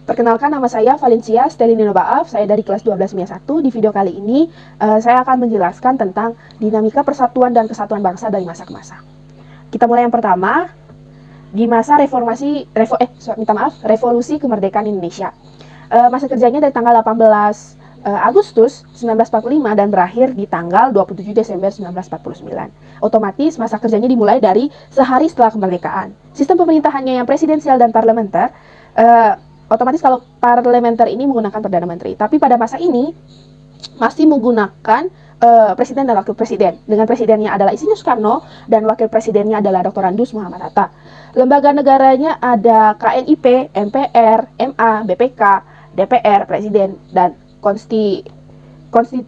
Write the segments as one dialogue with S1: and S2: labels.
S1: Perkenalkan, nama saya Valencia Stelinino Baaf, saya dari kelas 12 MIA 1. Di video kali ini, saya akan menjelaskan tentang dinamika persatuan dan kesatuan bangsa dari masa ke masa. Kita mulai yang pertama, di masa revolusi kemerdekaan Indonesia. Masa kerjanya dari tanggal 18 Agustus 1945 dan berakhir di tanggal 27 Desember 1949. Otomatis masa kerjanya dimulai dari sehari setelah kemerdekaan. Sistem pemerintahannya yang presidensial dan parlementer. Otomatis kalau parlementer ini menggunakan Perdana Menteri, tapi pada masa ini masih menggunakan presiden dan wakil presiden. Dengan presidennya adalah Insinyur Soekarno dan wakil presidennya adalah Dr. Andus Muhammad Hatta. Lembaga negaranya ada KNIP, MPR, MA, BPK, DPR, presiden, dan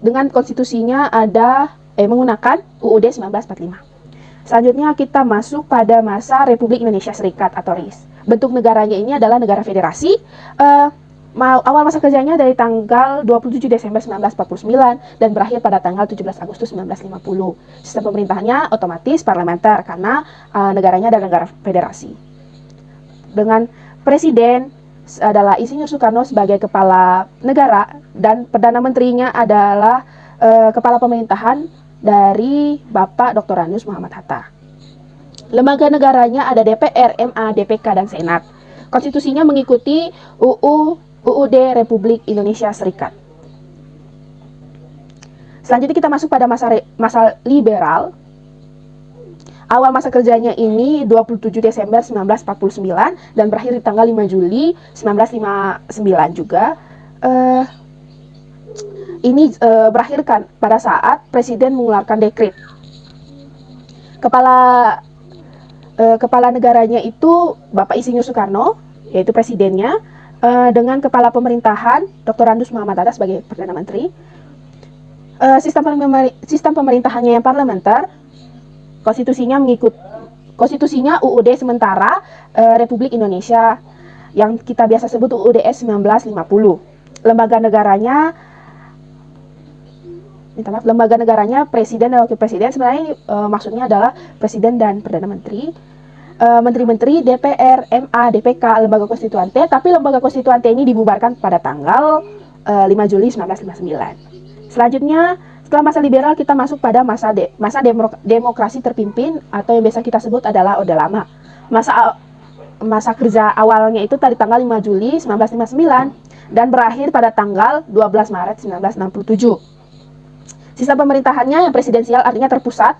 S1: dengan konstitusinya ada menggunakan UUD 1945. Selanjutnya kita masuk pada masa Republik Indonesia Serikat atau RIS. Bentuk negaranya ini adalah negara federasi. Awal masa kerjanya dari tanggal 27 Desember 1949 dan berakhir pada tanggal 17 Agustus 1950. Sistem pemerintahannya otomatis parlementer karena negaranya adalah negara federasi. Dengan presiden adalah Insinyur Soekarno sebagai kepala negara dan Perdana Menterinya adalah kepala pemerintahan dari Bapak Dr. Andus Muhammad Hatta. Lembaga negaranya ada DPR, MA, DPK, dan Senat. Konstitusinya mengikuti UUD Republik Indonesia Serikat. Selanjutnya kita masuk pada masa liberal. Awal masa kerjanya ini 27 Desember 1949 dan berakhir di tanggal 5 Juli 1959 juga. Ini berakhir kan pada saat Presiden mengeluarkan dekret. Kepala negaranya itu Bapak Insinyur Soekarno, yaitu presidennya, dengan kepala pemerintahan Dr. Andus Muhammad Hatta sebagai Perdana Menteri. Sistem pemerintahannya yang parlementer, konstitusinya UUD sementara Republik Indonesia yang kita biasa sebut UUDS 1950. Lembaga negaranya presiden dan wakil presiden. Sebenarnya maksudnya adalah presiden dan perdana menteri, menteri-menteri, DPR, MA, DPK, lembaga konstituante. Tapi lembaga konstituante ini dibubarkan pada tanggal 5 Juli 1959. Selanjutnya, setelah masa liberal kita masuk pada masa demokrasi terpimpin atau yang biasa kita sebut adalah Orde Lama. Masa kerja awalnya itu dari tanggal 5 Juli 1959 dan berakhir pada tanggal 12 Maret 1967. Sistem pemerintahannya yang presidensial artinya terpusat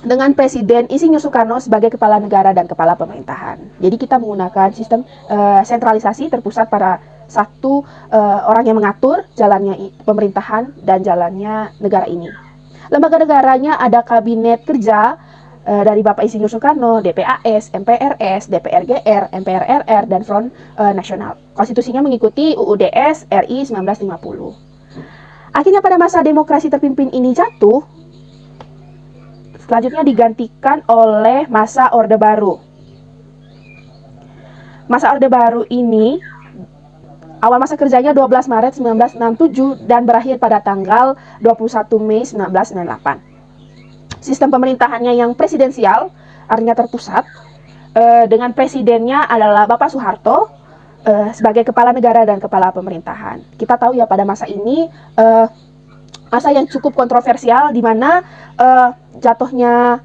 S1: dengan Presiden Insinyur Soekarno sebagai kepala negara dan kepala pemerintahan. Jadi kita menggunakan sistem sentralisasi terpusat pada satu orang yang mengatur jalannya pemerintahan dan jalannya negara ini. Lembaga negaranya ada Kabinet Kerja dari Bapak Insinyur Soekarno, DPAS, MPRS, DPRGR, MPRRR, dan Front Nasional. Konstitusinya mengikuti UUDS RI 1950. Akhirnya pada masa demokrasi terpimpin ini jatuh, selanjutnya digantikan oleh masa Orde Baru. Masa Orde Baru ini, awal masa kerjanya 12 Maret 1967 dan berakhir pada tanggal 21 Mei 1998. Sistem pemerintahannya yang presidensial, artinya terpusat, dengan presidennya adalah Bapak Soeharto, sebagai kepala negara dan kepala pemerintahan. Kita tahu ya pada masa ini masa yang cukup kontroversial di mana jatuhnya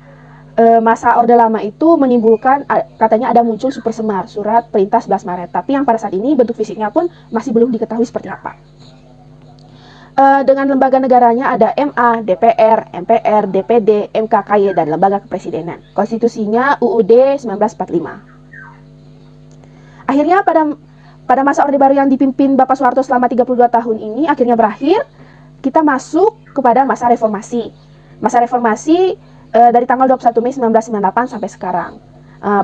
S1: masa Orde Lama itu menimbulkan katanya ada muncul super semar, surat perintah 11 Maret. Tapi yang pada saat ini bentuk fisiknya pun masih belum diketahui seperti apa. Dengan lembaga negaranya ada MA, DPR, MPR, DPD, MKKY, dan lembaga kepresidenan. Konstitusinya UUD 1945. Akhirnya pada masa Orde Baru yang dipimpin Bapak Soeharto selama 32 tahun ini akhirnya berakhir. Kita masuk kepada masa reformasi. Masa reformasi dari tanggal 21 Mei 1998 sampai sekarang.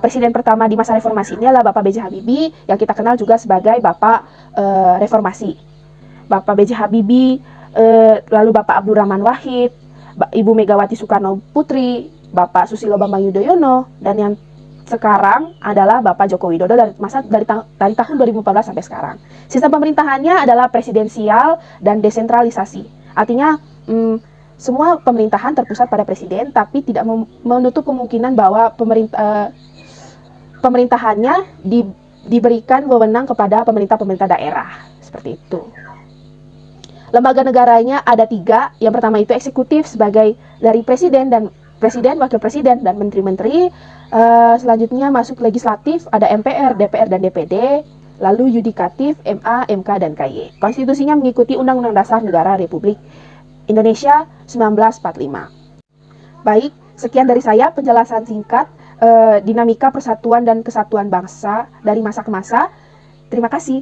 S1: Presiden pertama di masa reformasi ini adalah Bapak B.J. Habibie yang kita kenal juga sebagai Bapak Reformasi. Bapak B.J. Habibie, lalu Bapak Abdurrahman Wahid, Ibu Megawati Soekarno Putri, Bapak Susilo Bambang Yudhoyono, dan yang sekarang adalah Bapak Joko Widodo dari tahun 2014 sampai sekarang. Sistem pemerintahannya adalah presidensial dan desentralisasi. Artinya semua pemerintahan terpusat pada presiden, tapi tidak menutup kemungkinan bahwa pemerintahannya diberikan wewenang kepada pemerintah-pemerintah daerah. Seperti itu. Lembaga negaranya ada 3. Yang pertama itu eksekutif sebagai dari presiden, wakil presiden, dan menteri-menteri. Selanjutnya masuk legislatif, ada MPR, DPR, dan DPD. Lalu yudikatif, MA, MK, dan KY. Konstitusinya mengikuti Undang-Undang Dasar Negara Republik Indonesia 1945. Baik, sekian dari saya penjelasan singkat dinamika persatuan dan kesatuan bangsa dari masa ke masa. Terima kasih.